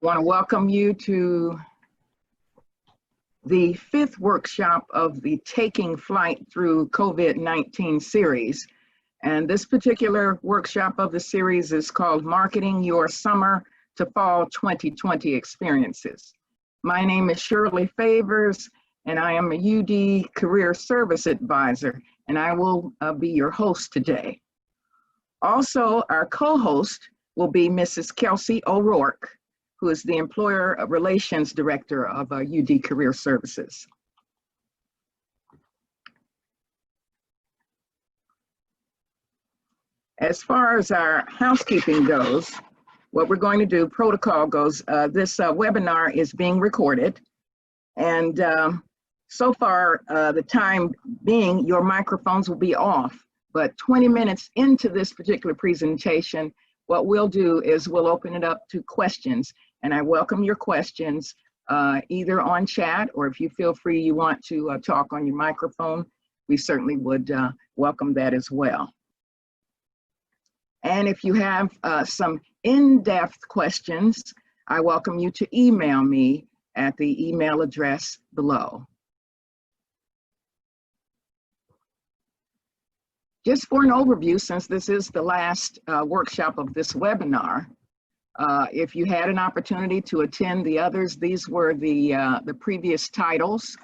I want to welcome you to the fifth workshop of the Taking Flight Through COVID-19 series. And this particular workshop of the series is called Marketing Your Summer to Fall 2020 Experiences. My name is Shirley Favors, and I am a UD Career Service Advisor, and I will be your host today. Also, our co-host will be Mrs. Kelsey O'Rourke, who is the Employer Relations Director of UD Career Services. As far as our housekeeping goes, what we're going to do, protocol goes, this webinar is being recorded. And so far, the time being, your microphones will be off. But 20 minutes into this particular presentation, what we'll do is we'll open it up to questions. And I welcome your questions either on chat, or if you feel free you want to talk on your microphone, we certainly would welcome that as well. And if you have some in-depth questions, I welcome you to email me at the email address below. Just for an overview, since this is the last workshop of this webinar, if you had an opportunity to attend the others, these were the previous titles.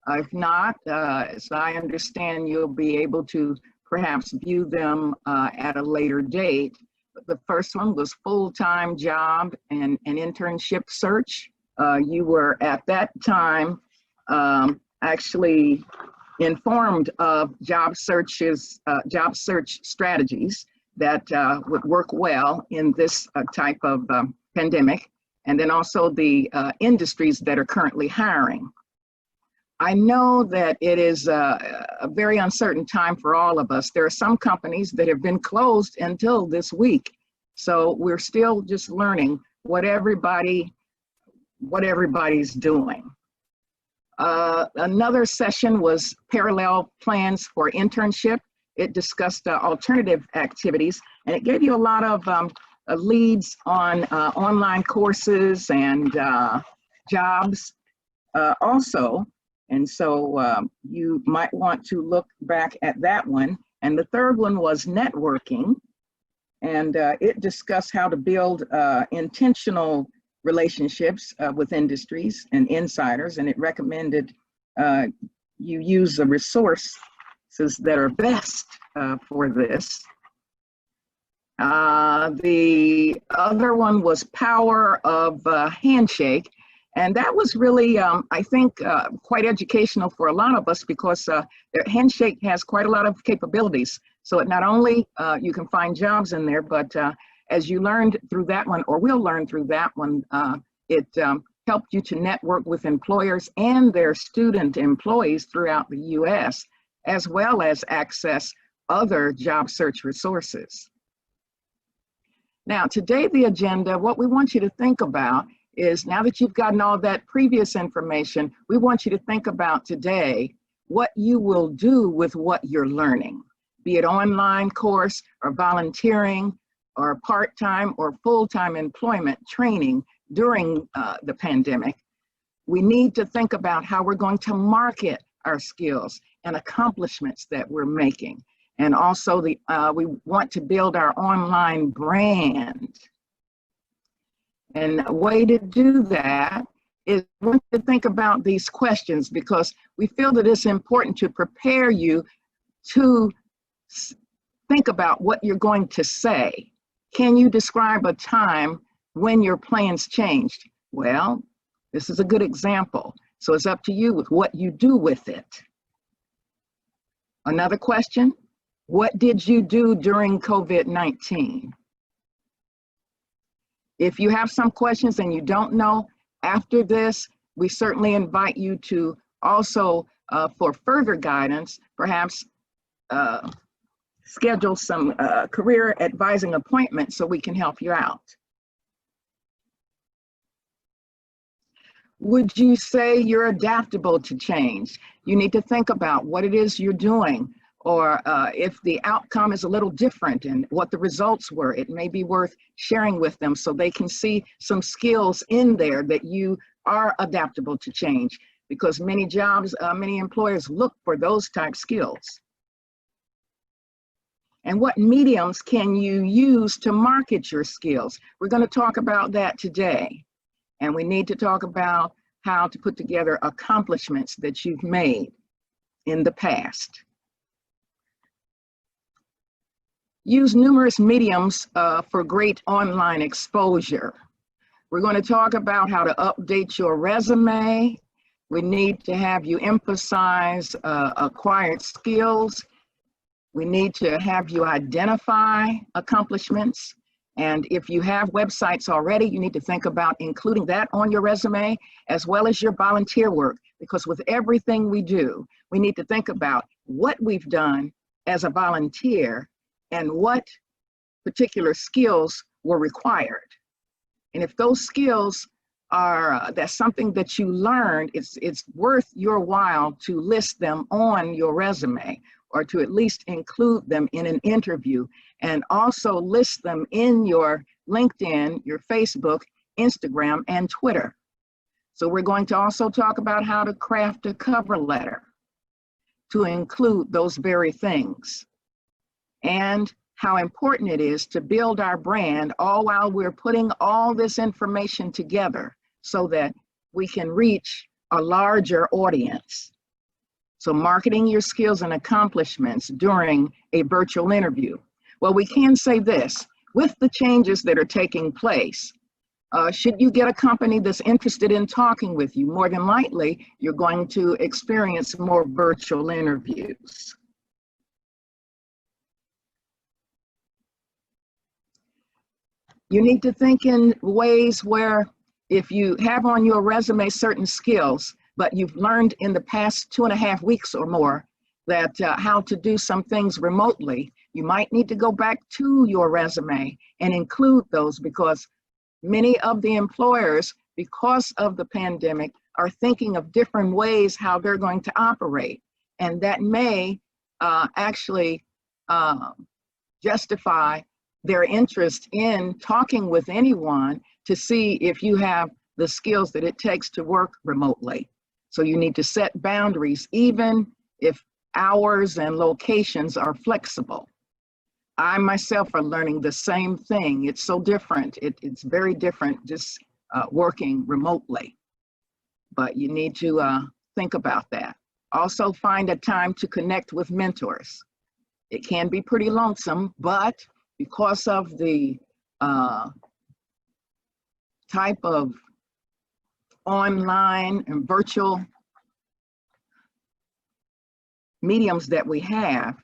If not, as I understand, you'll be able to perhaps view them at a later date. But the first one was Full-Time Job and Internship Search. You were at that time actually informed of job search strategies that would work well in this type of pandemic, and then also the industries that are currently hiring. I know that it is a very uncertain time for all of us. There are some companies that have been closed until this week, so we're still just learning what everybody's doing. Another session was Parallel Plans for Internship. It discussed alternative activities, and it gave you a lot of leads on online courses and jobs also. And so you might want to look back at that one. And the third one was networking, and it discussed how to build intentional relationships with industries and insiders, and it recommended you use the resources that are best for this. The other one was Power of Handshake, and that was really, I think, quite educational for a lot of us, because Handshake has quite a lot of capabilities. So it not only you can find jobs in there, but as you learned through that one, or will learn through that one, it helped you to network with employers and their student employees throughout the U.S., as well as access other job search resources. Now, today, the agenda, what we want you to think about is, now that you've gotten all that previous information, we want you to think about today what you will do with what you're learning, be it online course or volunteering or part-time or full-time employment training during the pandemic. We need to think about how we're going to market our skills and accomplishments that we're making. And also we want to build our online brand. And a way to do that is we want to think about these questions, because we feel that it's important to prepare you to think about what you're going to say. Can you describe a time when your plans changed? Well, this is a good example. So it's up to you with what you do with it. Another question, what did you do during COVID-19? If you have some questions and you don't know, after this, we certainly invite you to also, for further guidance, perhaps schedule some career advising appointments so we can help you out. Would you say you're adaptable to change? You need to think about what it is you're doing. or if the outcome is a little different and what the results were, it may be worth sharing with them so they can see some skills in there that you are adaptable to change, because many jobs, many employers look for those type skills. And what mediums can you use to market your skills? We're going to talk about that today. And we need to talk about how to put together accomplishments that you've made in the past. Use numerous mediums for great online exposure. We're going to talk about how to update your resume. We need to have you emphasize acquired skills. We need to have you identify accomplishments. And if you have websites already, you need to think about including that on your resume, as well as your volunteer work, because with everything we do, we need to think about what we've done as a volunteer and what particular skills were required. And if those skills are, that's something that you learned, it's worth your while to list them on your resume, or to at least include them in an interview, and also list them in your LinkedIn, your Facebook, Instagram, and Twitter. So we're going to also talk about how to craft a cover letter to include those very things, and how important it is to build our brand all while we're putting all this information together so that we can reach a larger audience. So marketing your skills and accomplishments during a virtual interview. Well, we can say this, with the changes that are taking place, should you get a company that's interested in talking with you, more than likely, you're going to experience more virtual interviews. You need to think in ways where if you have on your resume certain skills, but you've learned in the past 2.5 weeks or more that how to do some things remotely, you might need to go back to your resume and include those, because many of the employers, because of the pandemic, are thinking of different ways how they're going to operate. And that may actually justify their interest in talking with anyone to see if you have the skills that it takes to work remotely. So you need to set boundaries, even if hours and locations are flexible. I myself are learning the same thing. It's so different. It's very different just working remotely. But you need to think about that. Also find a time to connect with mentors. It can be pretty lonesome, but because of the type of online and virtual mediums that we have,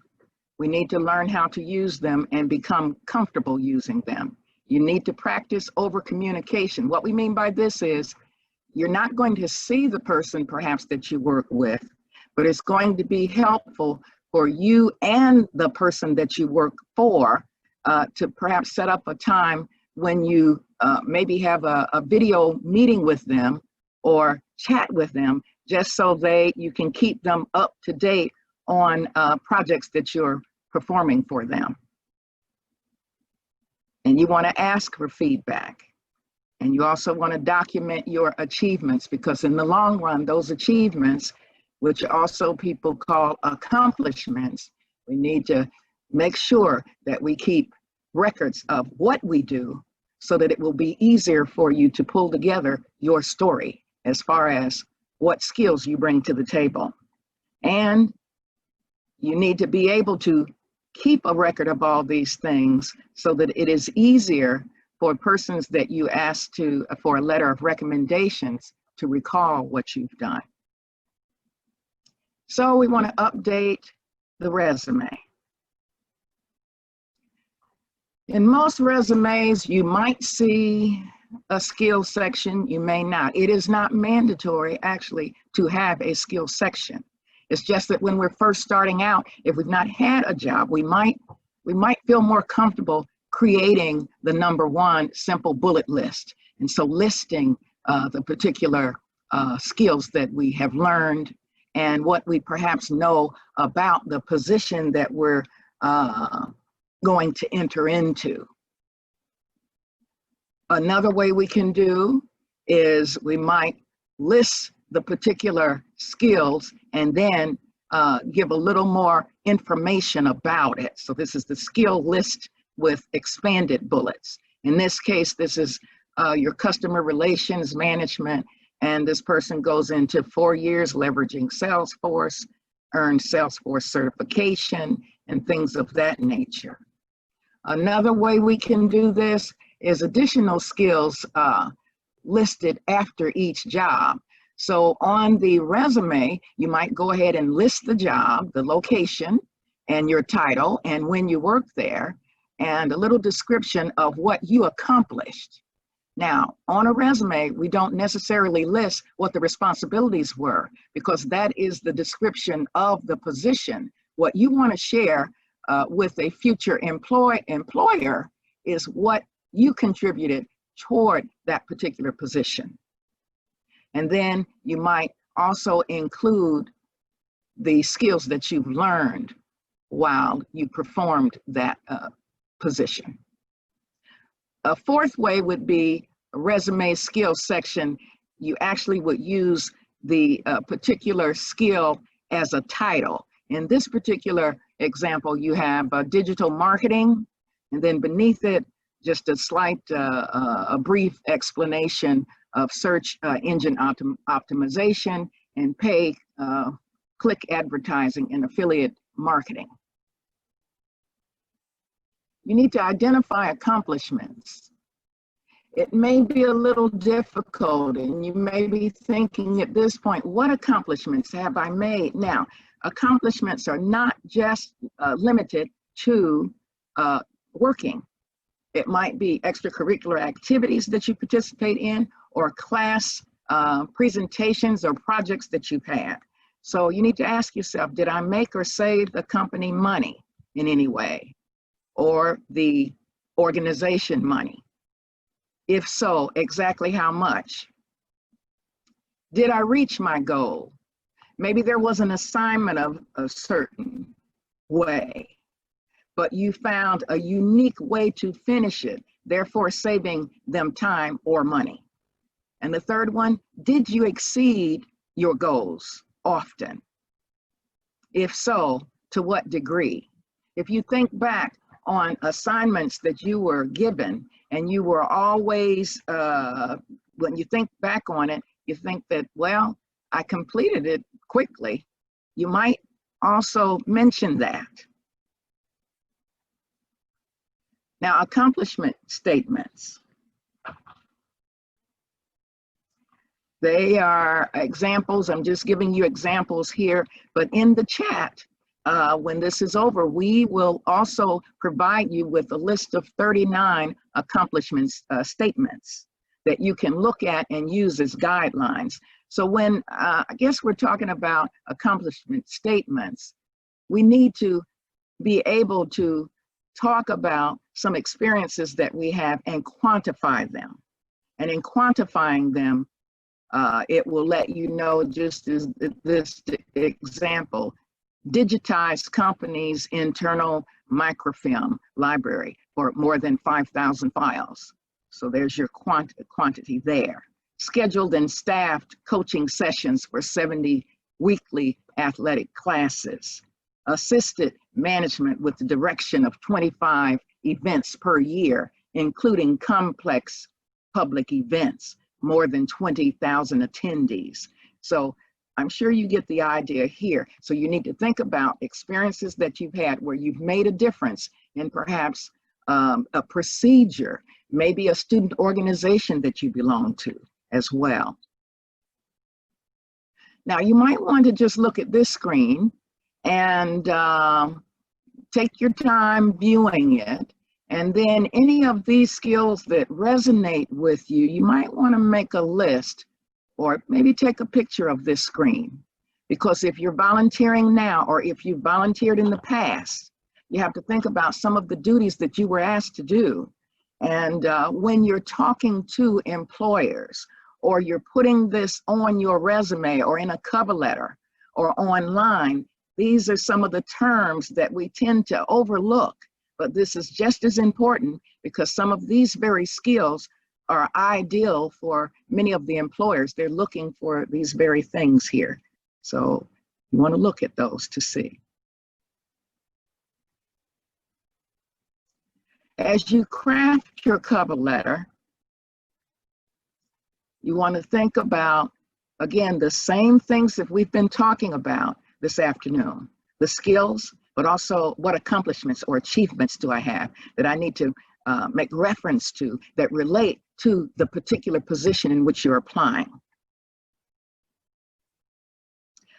we need to learn how to use them and become comfortable using them. You need to practice over communication. What we mean by this is you're not going to see the person perhaps that you work with, but it's going to be helpful for you and the person that you work for to perhaps set up a time when you maybe have a video meeting with them or chat with them, just so you can keep them up to date on projects that you're performing for them. And you want to ask for feedback. And you also want to document your achievements, because in the long run, those achievements, which also people call accomplishments, we need to make sure that we keep records of what we do so that it will be easier for you to pull together your story as far as what skills you bring to the table. And you need to be able to keep a record of all these things so that it is easier for persons that you ask for a letter of recommendations to recall what you've done. So we want to update the resume. In most resumes, you might see a skill section, you may not. It is not mandatory, actually, to have a skill section. It's just that when we're first starting out, if we've not had a job, we might feel more comfortable creating the #1 simple bullet list. And so listing the particular skills that we have learned and what we perhaps know about the position that we're going to enter into. Another way we can do is we might list the particular skills and then give a little more information about it. So this is the skill list with expanded bullets. In this case, this is your customer relations management, and this person goes into 4 years leveraging Salesforce, earned Salesforce certification, and things of that nature. Another way we can do this is additional skills listed after each job. So on the resume, you might go ahead and list the job, the location, and your title, and when you worked there, and a little description of what you accomplished. Now, on a resume, we don't necessarily list what the responsibilities were, because that is the description of the position. What you want to share with a future employer is what you contributed toward that particular position. And then you might also include the skills that you've learned while you performed that position. A fourth way would be a resume skills section. You actually would use the particular skill as a title. In this particular example, you have digital marketing, and then beneath it, just a slight, a brief explanation of search engine optimization and pay click advertising and affiliate marketing. You need to identify accomplishments. It may be a little difficult, and you may be thinking at this point, what accomplishments have I made? Now, accomplishments are not just limited to working. It might be extracurricular activities that you participate in, or class presentations or projects that you've had. So you need to ask yourself, did I make or save the company money in any way, or the organization money? If so, exactly how much? Did I reach my goal? Maybe there was an assignment of a certain way, but you found a unique way to finish it, therefore saving them time or money. And the third one, did you exceed your goals often? If so, to what degree? If you think back on assignments that you were given, and you were always, when you think back on it, you think that, well, I completed it quickly. You might also mention that. Now, accomplishment statements. They are examples. I'm just giving you examples here, but in the chat, when this is over, we will also provide you with a list of 39 accomplishments statements that you can look at and use as guidelines. So when I guess we're talking about accomplishment statements, we need to be able to talk about some experiences that we have and quantify them. And in quantifying them, it will let you know, just as this example, digitized company's internal microfilm library for more than 5,000 files. So there's your quantity there. Scheduled and staffed coaching sessions for 70 weekly athletic classes. Assisted management with the direction of 25 events per year, including complex public events, more than 20,000 attendees. So I'm sure you get the idea here. So you need to think about experiences that you've had where you've made a difference in perhaps a procedure, maybe a student organization that you belong to as well. Now you might want to just look at this screen and take your time viewing it. And then any of these skills that resonate with you, you might want to make a list or maybe take a picture of this screen. Because if you're volunteering now, or if you volunteered in the past, you have to think about some of the duties that you were asked to do. And when you're talking to employers, or you're putting this on your resume or in a cover letter, or online. These are some of the terms that we tend to overlook, but this is just as important because some of these very skills are ideal for many of the employers. They're looking for these very things here. So you want to look at those to see. As you craft your cover letter, you want to think about, again, the same things that we've been talking about this afternoon, the skills, but also what accomplishments or achievements do I have that I need to make reference to that relate to the particular position in which you're applying.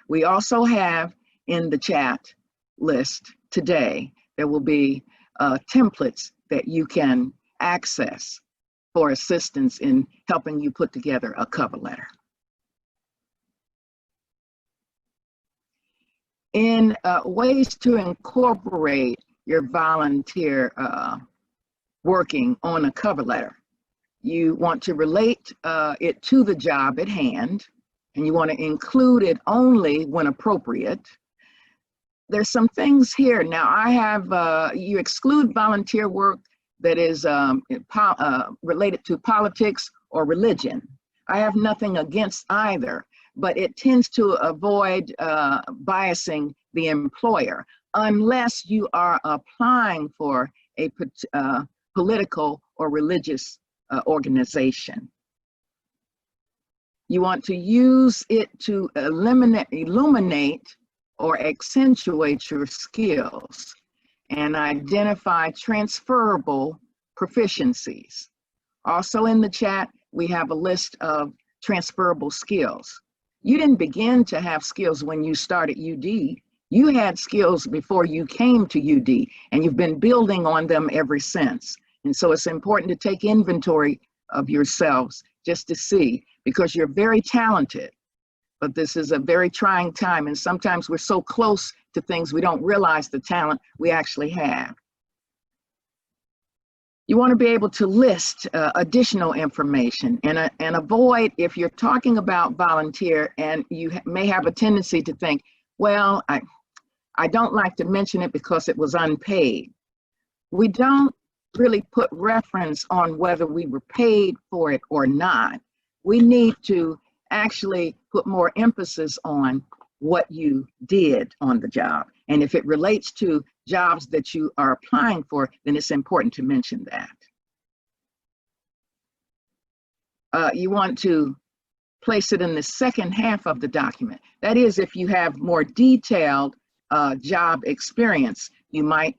We also have in the chat list today, there will be templates that you can access for assistance in helping you put together a cover letter. In ways to incorporate your volunteer working on a cover letter, you want to relate it to the job at hand, and you want to include it only when appropriate. There's some things here. Now I have, you exclude volunteer work that is related to politics or religion. I have nothing against either, but it tends to avoid biasing the employer unless you are applying for a political or religious organization. You want to use it to illuminate or accentuate your skills and identify transferable proficiencies. Also in the chat, we have a list of transferable skills. You didn't begin to have skills when you started UD. You had skills before you came to UD, and you've been building on them ever since. And so it's important to take inventory of yourselves just to see, because you're very talented, but this is a very trying time. And sometimes we're so close to things we don't realize the talent we actually have. You want to be able to list additional information and avoid, if you're talking about volunteer and you may have a tendency to think, well, I don't like to mention it because it was unpaid. We don't really put reference on whether we were paid for it or not. We need to actually put more emphasis on what you did on the job. And if it relates to jobs that you are applying for, then it's important to mention that. You want to place it in the second half of the document. That is, if you have more detailed job experience, you might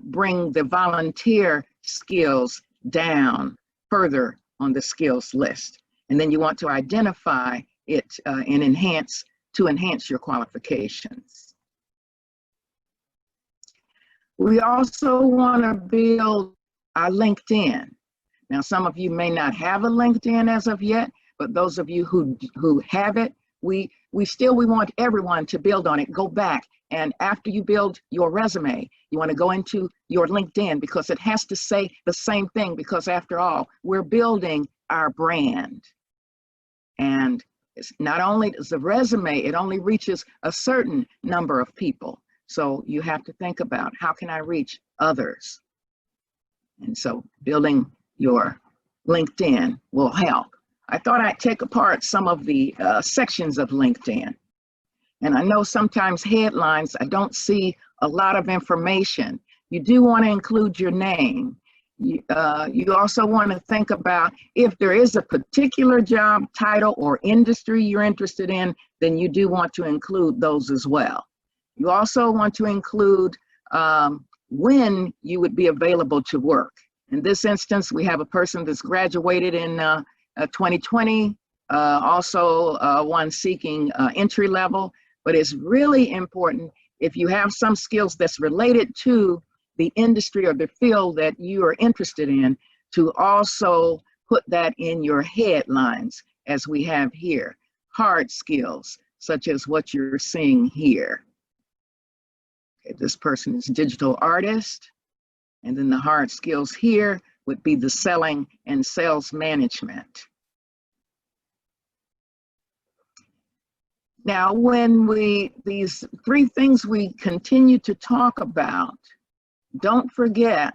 bring the volunteer skills down further on the skills list. And then you want to identify it and enhance your qualifications. We also want to build our LinkedIn. Now, some of you may not have a LinkedIn as of yet, but those of you who have it, we want everyone to build on it. Go back, and after you build your resume, you want to go into your LinkedIn because it has to say the same thing, because after all, we're building our brand. And it's not only does the resume, it only reaches a certain number of people. So you have to think about, how can I reach others? And so building your LinkedIn will help. I thought I'd take apart some of the sections of LinkedIn. And I know sometimes headlines, I don't see a lot of information. You do want to include your name. You also want to think about, if there is a particular job title or industry you're interested in, then you do want to include those as well. You also want to include when you would be available to work. In this instance, we have a person that's graduated in 2020, also one seeking entry level, but it's really important, if you have some skills that's related to the industry or the field that you are interested in, to also put that in your headlines, as we have here. Hard skills, such as what you're seeing here. Okay, this person is a digital artist, and then the hard skills here would be the selling and sales management. Now, when these three things we continue to talk about, don't forget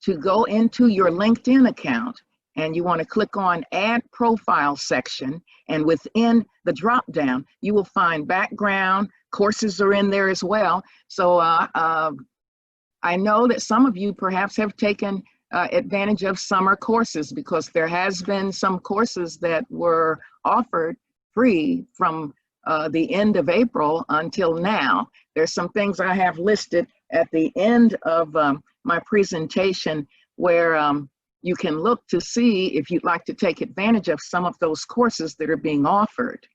to go into your LinkedIn account, and you want to click on Add Profile section, and within the drop down, you will find background. Courses are in there as well. So I know that some of you perhaps have taken advantage of summer courses, because there has been some courses that were offered free from the end of April until now. There's some things I have listed at the end of my presentation where you can look to see if you'd like to take advantage of some of those courses that are being offered.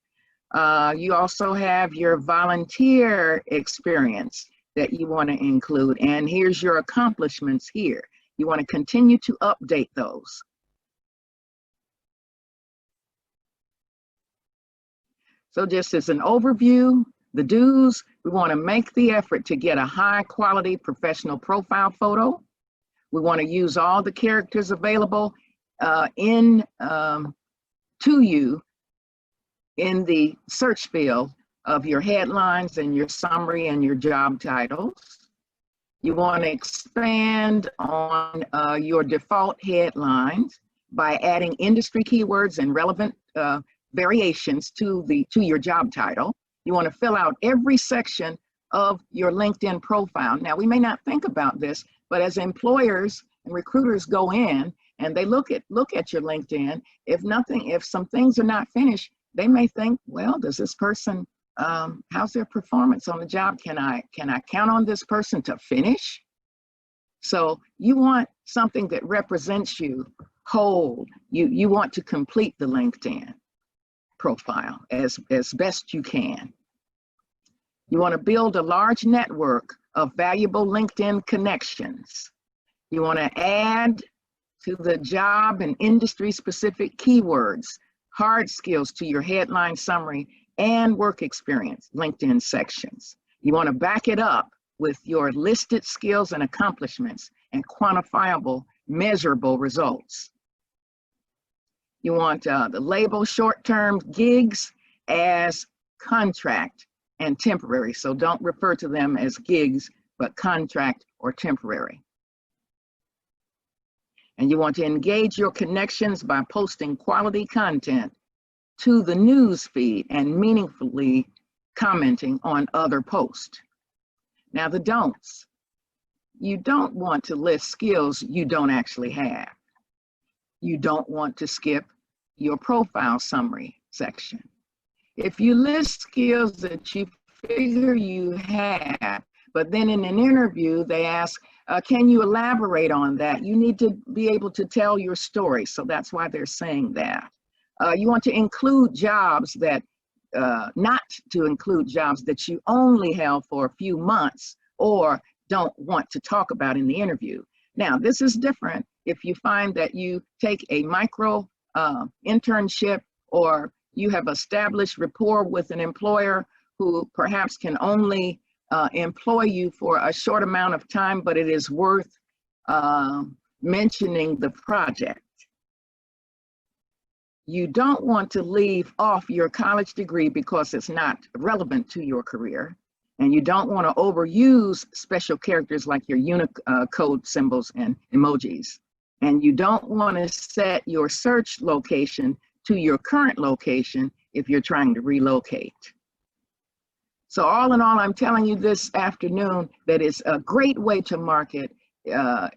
You also have your volunteer experience that you want to include, and here's your accomplishments here. You want to continue to update those. So just as an overview, the do's: we want to make the effort to get a high quality professional profile photo. We want to use all the characters available to you in the search field of your headlines and your summary and your job titles. You want to expand on your default headlines by adding industry keywords and relevant variations to your job title. You want to fill out every section of your LinkedIn profile. Now, we may not think about this, but as employers and recruiters go in and they look at your LinkedIn, if some things are not finished, they may think, well, does this person, how's their performance on the job? Can I count on this person to finish? So you want something that represents you whole. You want to complete the LinkedIn profile as best you can. You want to build a large network of valuable LinkedIn connections. You want to add to the job and industry specific keywords, hard skills to your headline summary and work experience LinkedIn sections. You want to back it up with your listed skills and accomplishments and quantifiable, measurable results. You want the label short-term gigs as contract and temporary. So don't refer to them as gigs, but contract or temporary. And you want to engage your connections by posting quality content to the news feed and meaningfully commenting on other posts. Now, the don'ts. You don't want to list skills you don't actually have. You don't want to skip your profile summary section. If you list skills that you figure you have, but then in an interview they ask, can you elaborate on that? You need to be able to tell your story. So that's why they're saying that. You want to include jobs that, not to include jobs that you only held for a few months or don't want to talk about in the interview. Now, this is different if you find that you take a micro internship, or you have established rapport with an employer who perhaps can only employ you for a short amount of time, but it is worth mentioning the project. You don't want to leave off your college degree because it's not relevant to your career. And you don't want to overuse special characters like your Unicode symbols and emojis. And you don't want to set your search location to your current location if you're trying to relocate. So all in all, I'm telling you this afternoon that is a great way to market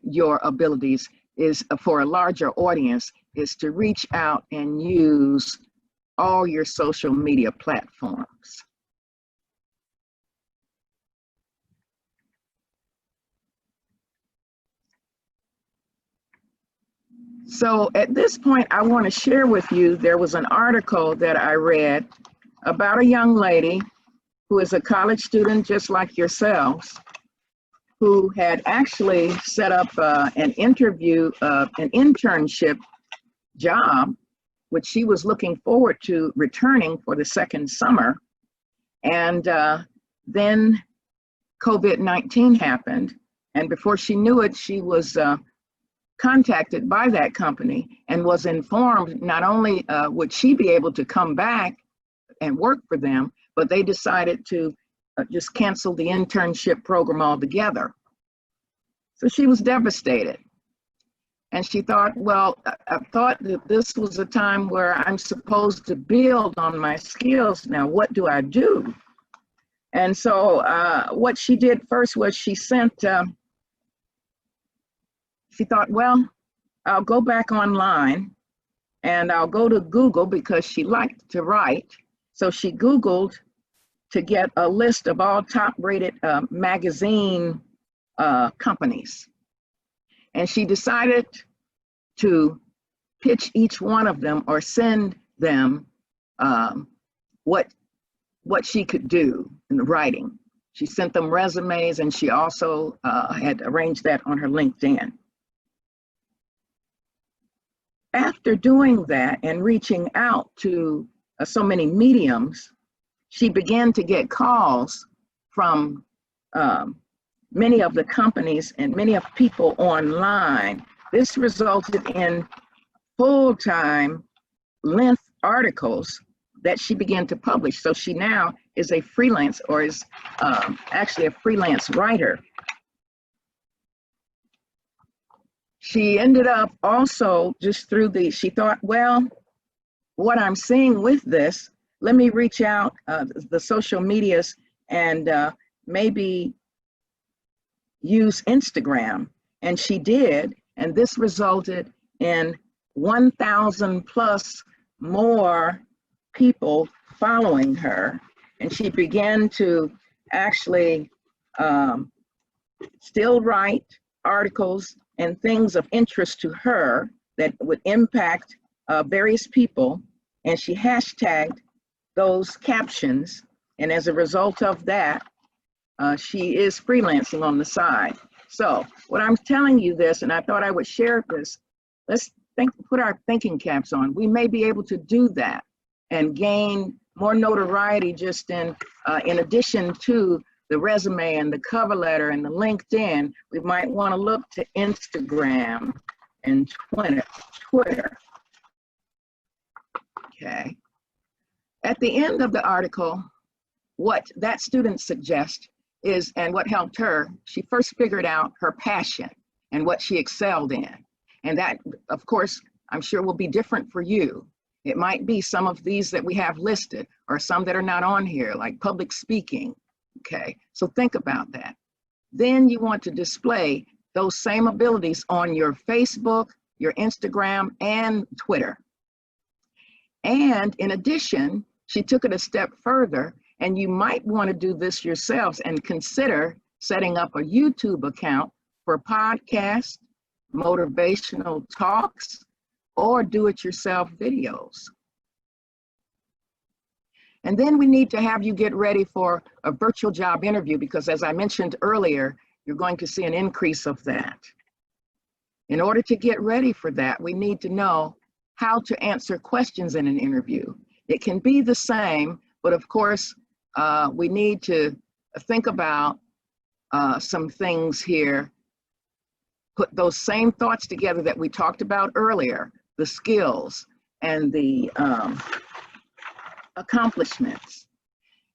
your abilities is for a larger audience, is to reach out and use all your social media platforms. So at this point, I want to share with you, there was an article that I read about a young lady who is a college student just like yourselves, who had actually set up an internship job, which she was looking forward to returning for the second summer. And then COVID-19 happened. And before she knew it, she was contacted by that company and was informed not only would she be able to come back and work for them, but they decided to just cancel the internship program altogether. So she was devastated. And she thought, well, I thought that this was a time where I'm supposed to build on my skills. Now, what do I do? And so what she did first was she thought, well, I'll go back online and I'll go to Google because she liked to write. So she Googled to get a list of all top-rated magazine companies. And she decided to pitch each one of them or send them what she could do in the writing. She sent them resumes, and she also had arranged that on her LinkedIn. After doing that and reaching out to so many mediums, she began to get calls from many of the companies and many of people online. This resulted in full-time length articles that she began to publish. So she now is a freelance, or is actually a freelance writer. She ended up also just through she thought, well, what I'm seeing with this, let me reach out the social medias and maybe use Instagram. And she did, and this resulted in 1,000 plus more people following her. And she began to actually still write articles and things of interest to her that would impact various people. And she hashtagged those captions. And as a result of that, she is freelancing on the side. So what I'm telling you this, and I thought I would share this, let's put our thinking caps on. We may be able to do that and gain more notoriety just in addition to the resume and the cover letter and the LinkedIn. We might want to look to Instagram and Twitter. Okay. At the end of the article, what that student suggests is, and what helped her, she first figured out her passion and what she excelled in. And that, of course, I'm sure will be different for you. It might be some of these that we have listed, or some that are not on here, like public speaking. Okay, so think about that. Then you want to display those same abilities on your Facebook, your Instagram, and Twitter. And in addition, she took it a step further, and you might want to do this yourselves and consider setting up a YouTube account for podcasts, motivational talks, or do-it-yourself videos. And then we need to have you get ready for a virtual job interview, because as I mentioned earlier, you're going to see an increase of that. In order to get ready for that, we need to know how to answer questions in an interview. It can be the same, but of course, we need to think about some things here. Put those same thoughts together that we talked about earlier, the skills and the accomplishments.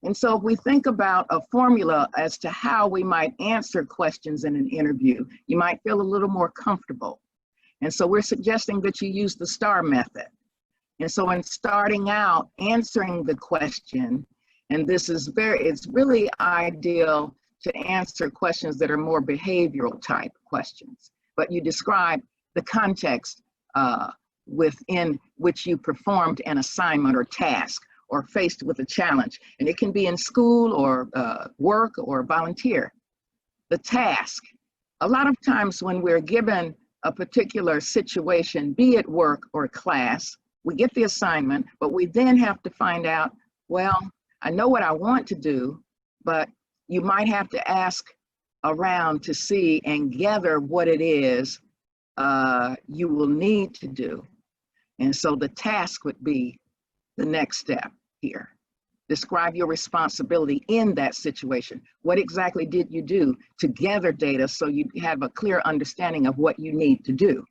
And so if we think about a formula as to how we might answer questions in an interview, you might feel a little more comfortable. And so we're suggesting that you use the STAR method. And so in starting out answering the question, and this is it's really ideal to answer questions that are more behavioral type questions, but you describe the context within which you performed an assignment or task or faced with a challenge. And it can be in school or work or volunteer. The task, a lot of times when we're given a particular situation, be it work or class, we get the assignment, but we then have to find out, well, I know what I want to do, but you might have to ask around to see and gather what it is you will need to do. And so the task would be the next step here. Describe your responsibility in that situation. What exactly did you do to gather data so you have a clear understanding of what you need to do?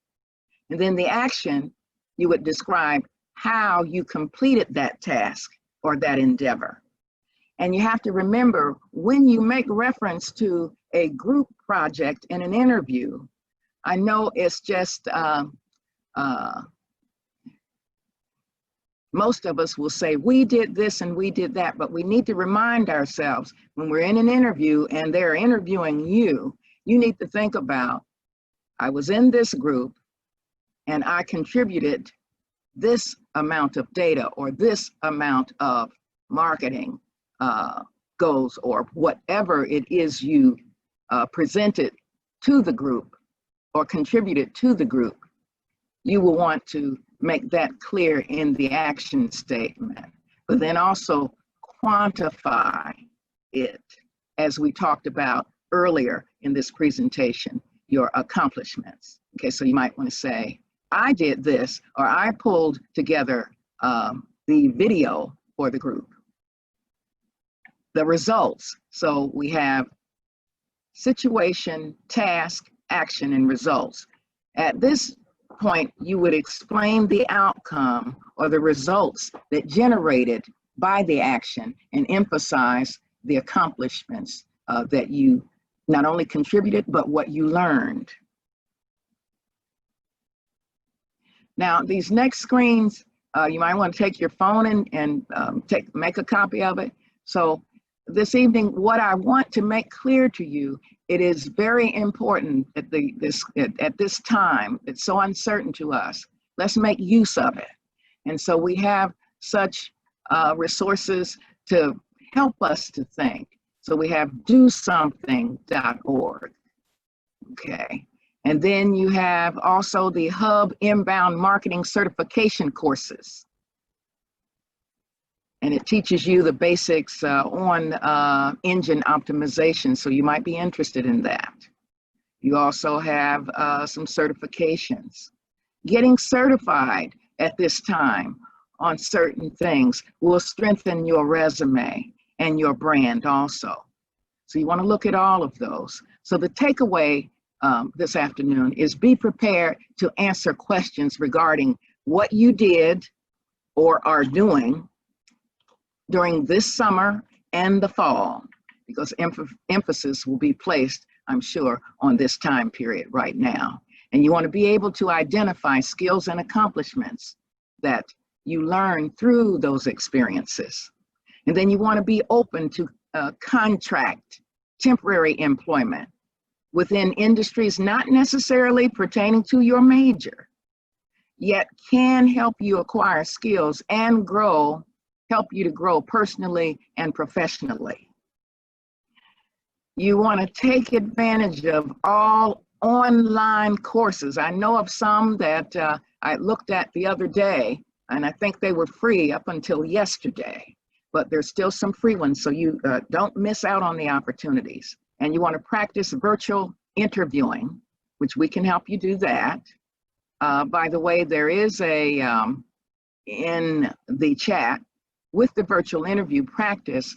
And then the action, you would describe how you completed that task or that endeavor. And you have to remember, when you make reference to a group project in an interview, I know it's just, most of us will say, we did this and we did that, but we need to remind ourselves when we're in an interview and they're interviewing you, you need to think about, I was in this group and I contributed this amount of data or this amount of marketing goals or whatever it is you presented to the group or contributed to the group. You will want to make that clear in the action statement, but then also quantify it, as we talked about earlier in this presentation, your accomplishments. Okay, so you might want to say, I did this, or I pulled together the video for the group. The results, so we have situation, task, action, and results. At this point, you would explain the outcome or the results that generated by the action and emphasize the accomplishments that you not only contributed, but what you learned. Now, these next screens, you might want to take your phone and make a copy of it. So this evening, what I want to make clear to you, it is very important at this time, it's so uncertain to us. Let's make use of it. And so we have such resources to help us to think. So we have dosomething.org, okay? And then you have also the Hub Inbound Marketing Certification courses. And it teaches you the basics on engine optimization, so you might be interested in that. You also have some certifications. Getting certified at this time on certain things will strengthen your resume and your brand also. So you want to look at all of those. So the takeaway this afternoon is be prepared to answer questions regarding what you did or are doing during this summer and the fall, because emphasis will be placed, I'm sure, on this time period right now. And you want to be able to identify skills and accomplishments that you learn through those experiences. And then you want to be open to contract, temporary employment within industries not necessarily pertaining to your major, yet can help you acquire skills and help you to grow personally and professionally. You want to take advantage of all online courses. I know of some that I looked at the other day, and I think they were free up until yesterday, but there's still some free ones, so you don't miss out on the opportunities. And you want to practice virtual interviewing, which we can help you do that. By the way, there is in the chat, with the virtual interview practice,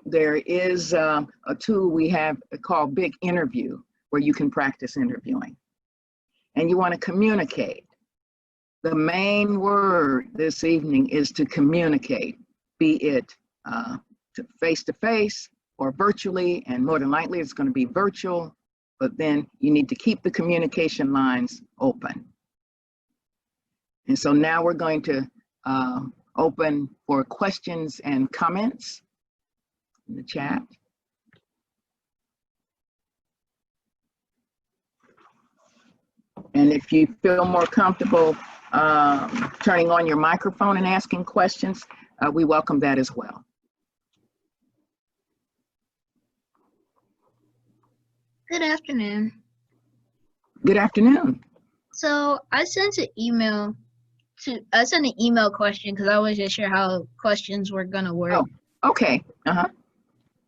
there is a tool we have called Big Interview, where you can practice interviewing. And you want to communicate. The main word this evening is to communicate, be it face-to-face or virtually, and more than likely it's going to be virtual, but then you need to keep the communication lines open. And so now we're going to open for questions and comments in the chat. And if you feel more comfortable turning on your microphone and asking questions, we welcome that as well. Good afternoon. Good afternoon. So I sent an email question because I wasn't sure how questions were gonna work. Oh, okay.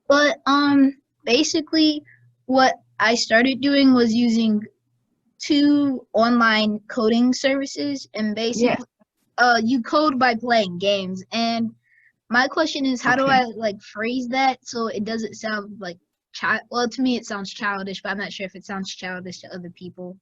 But basically what I started doing was using 2 online coding services, and basically you code by playing games. And my question is, how do I like phrase that so it doesn't sound like well, to me it sounds childish, but I'm not sure if it sounds childish to other people,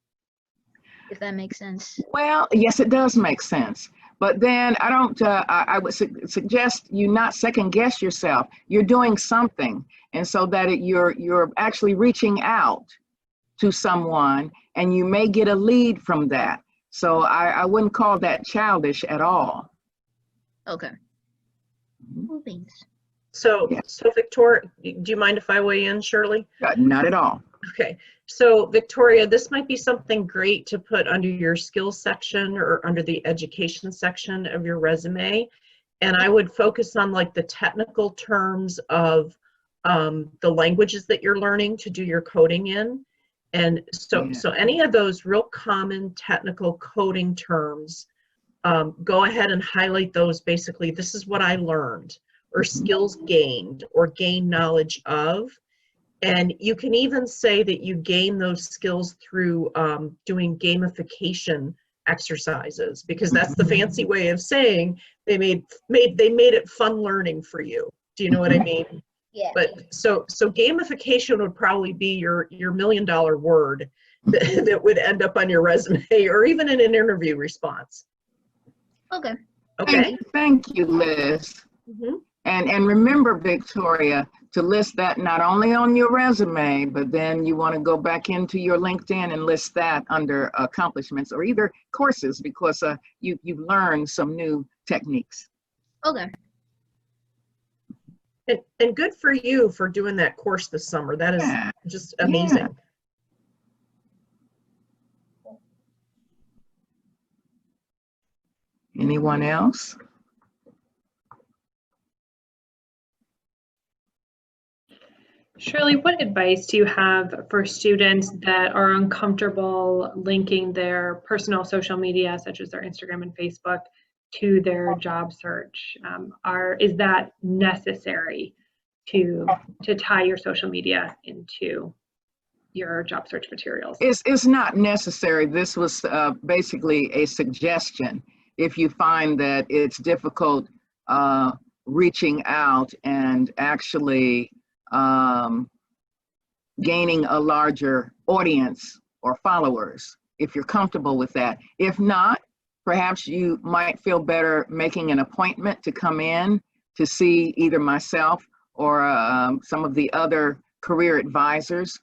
if that makes sense. Well, yes, it does make sense. But then I don't, I would suggest you not second guess yourself. You're doing something. And so that you're actually reaching out to someone and you may get a lead from that. So I wouldn't call that childish at all. Okay. Well, thanks. So, Yeah. so Victoria, do you mind if I weigh in, Shirley? Not at all. Okay, so Victoria, this might be something great to put under your skills section or under the education section of your resume. And I would focus on like the technical terms of the languages that you're learning to do your coding in. And so, so any of those real common technical coding terms, go ahead and highlight those. Basically, this is what I learned, or skills gained, or gain knowledge of. And you can even say that you gain those skills through doing gamification exercises, because that's the fancy way of saying they made it fun learning for you. Do you know what I mean? Yeah. But so gamification would probably be your $1 million word that would end up on your resume or even in an interview response. Okay. Okay. Thank you, Liz. Mm-hmm. And remember, Victoria, to list that not only on your resume, but then you want to go back into your LinkedIn and list that under accomplishments or either courses, because you've learned some new techniques. Okay. And good for you for doing that course this summer. That is just amazing. Yeah. Anyone else? Shirley, what advice do you have for students that are uncomfortable linking their personal social media, such as their Instagram and Facebook, to their job search? Is that necessary to tie your social media into your job search materials? It's not necessary. This was basically a suggestion. If you find that it's difficult reaching out and actually gaining a larger audience or followers, if you're comfortable with that. If not, perhaps you might feel better making an appointment to come in to see either myself or some of the other career advisors,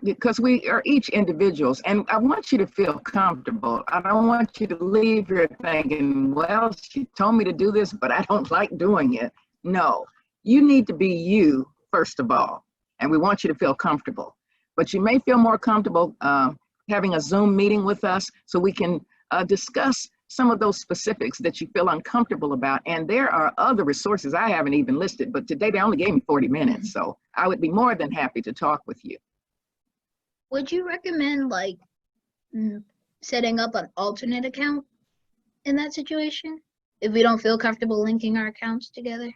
because we are each individuals, and I want you to feel comfortable. I don't want you to leave here thinking, well, she told me to do this, but I don't like doing it. No, you need to be you, first of all, and we want you to feel comfortable. But you may feel more comfortable having a Zoom meeting with us so we can discuss some of those specifics that you feel uncomfortable about. And there are other resources I haven't even listed, but today they only gave me 40 minutes, so I would be more than happy to talk with you. Would you recommend like setting up an alternate account in that situation if we don't feel comfortable linking our accounts together?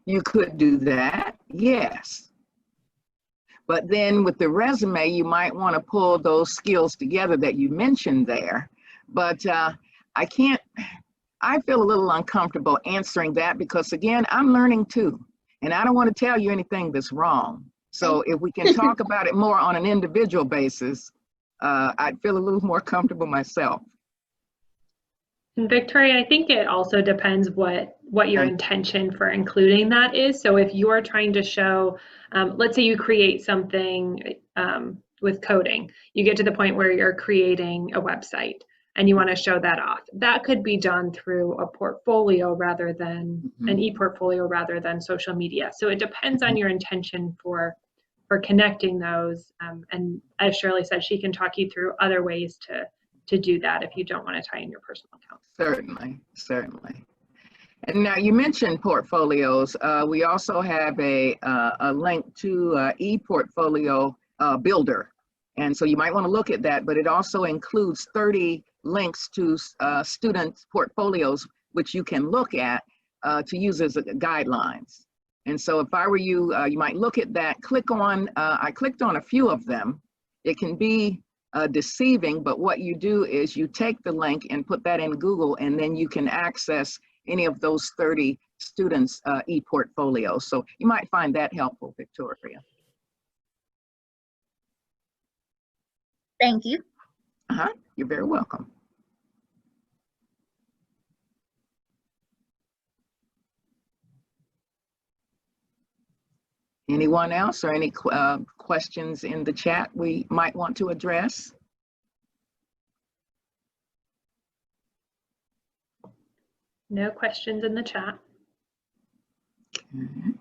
You could do that, yes. But then with the resume, you might want to pull those skills together that you mentioned there. But I feel a little uncomfortable answering that because, again, I'm learning too. And I don't want to tell you anything that's wrong. So if we can talk about it more on an individual basis, I'd feel a little more comfortable myself. And Victoria, I think it also depends what your intention for including that is. So if you're trying to show, let's say you create something with coding, you get to the point where you're creating a website and you want to show that off. That could be done through a portfolio rather than an e-portfolio rather than social media. So it depends on your intention for connecting those. And as Shirley said, she can talk you through other ways to do that if you don't want to tie in your personal account. Certainly, certainly. And now you mentioned portfolios. We also have a link to ePortfolio Builder. And so you might want to look at that, but it also includes 30 links to students' portfolios, which you can look at to use as guidelines. And so if I were you, you might look at that, click on, I clicked on a few of them. It can be deceiving, but what you do is you take the link and put that in Google, and then you can access any of those 30 students' e-portfolios. So you might find that helpful, Victoria. Thank you. You're very welcome. Anyone else or any questions in the chat we might want to address? No questions in the chat. Okay.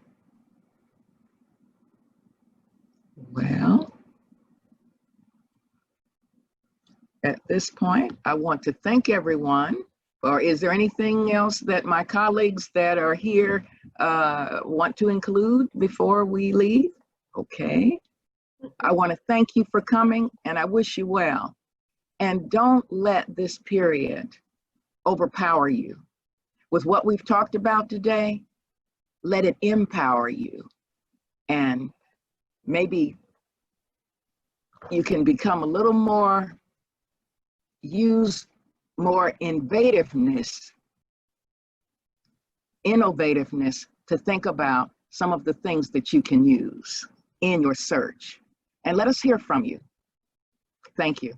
Well, at this point, I want to thank everyone. Or is there anything else that my colleagues that are here want to include before we leave? Okay. I want to thank you for coming, and I wish you well. And don't let this period overpower you. With what we've talked about today, let it empower you. And maybe you can become a little more, use more innovativeness to think about some of the things that you can use in your search. And let us hear from you. Thank you.